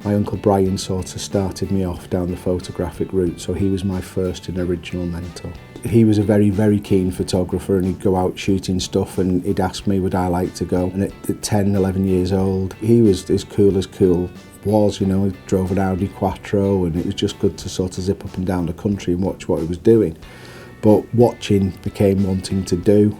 My Uncle Brian sort of started me off down the photographic route, so he was my first and original mentor. He was a very, very keen photographer, and he'd go out shooting stuff and he'd ask me would I like to go. And at 10, 11 years old, he was as cool was, you know. He drove an Audi Quattro, and it was just good to sort of zip up and down the country and watch what he was doing. But watching became wanting to do.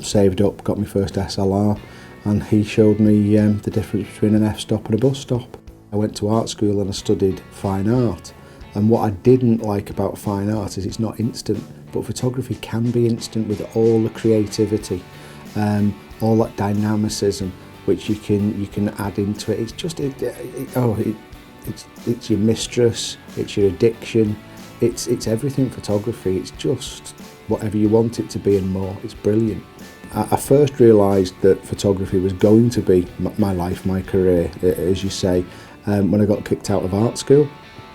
Saved up, got my first SLR, and he showed me the difference between an f-stop and a bus stop. I went to art school and I studied fine art, and what I didn't like about fine art is it's not instant, but photography can be instant with all the creativity, all that dynamicism which you can add into it. It's just it's your mistress, it's your addiction, it's everything photography. It's just whatever you want it to be and more. It's brilliant. I first realised that photography was going to be my life, my career, as you say, when I got kicked out of art school.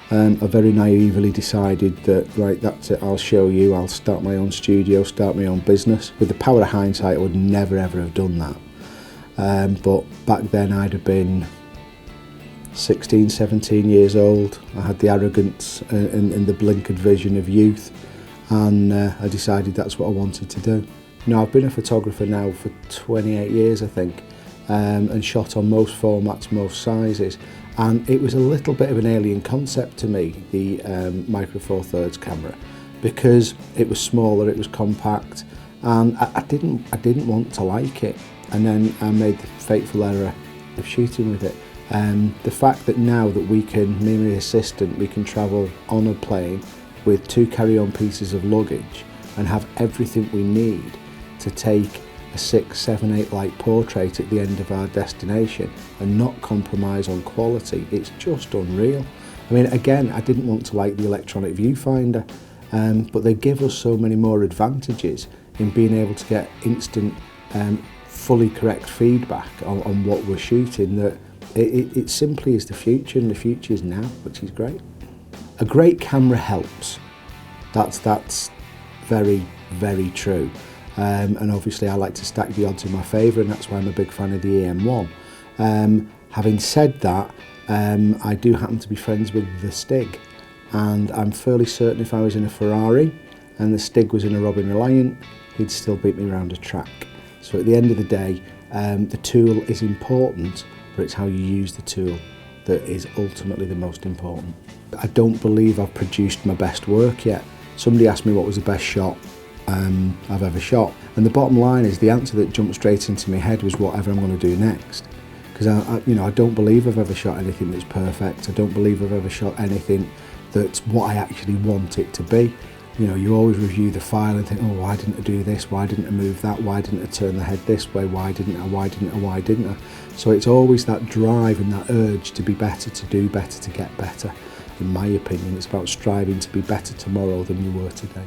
I very naively decided that, right, that's it, I'll show you, I'll start my own studio, start my own business. With the power of hindsight, I would never ever have done that. But back then I'd have been 16, 17 years old. I had the arrogance and the blinkered vision of youth, and I decided that's what I wanted to do. You know, I've been a photographer now for 28 years, I think, and shot on most formats, most sizes. And it was a little bit of an alien concept to me, the Micro Four Thirds camera, because it was smaller, it was compact, and I didn't want to like it. And then I made the fateful error of shooting with it. The fact that now that we can, me and my assistant, we can travel on a plane with 2 carry-on pieces of luggage and have everything we need to take a 6, 7, 8 light portrait at the end of our destination and not compromise on quality, it's just unreal. I mean, again, I didn't want to like the electronic viewfinder, but they give us so many more advantages in being able to get instant, fully correct feedback on what we're shooting, that it simply is the future, and the future is now, which is great. A great camera helps. That's very, very true. And obviously I like to stack the odds in my favour, and that's why I'm a big fan of the EM1. Having said that, I do happen to be friends with the Stig, and I'm fairly certain if I was in a Ferrari and the Stig was in a Robin Reliant, he'd still beat me around a track. So at the end of the day, the tool is important, but it's how you use the tool that is ultimately the most important. I don't believe I've produced my best work yet. Somebody asked me what was the best shot I've ever shot, and the bottom line is the answer that jumped straight into my head was whatever I'm going to do next, because I don't believe I've ever shot anything that's perfect. I don't believe I've ever shot anything that's what I actually want it to be. You know, you always review the file and think, oh, why didn't I do this, why didn't I move that, why didn't I turn the head this way, why didn't I? So it's always that drive and that urge to be better, to do better, to get better. In my opinion, it's about striving to be better tomorrow than you were today.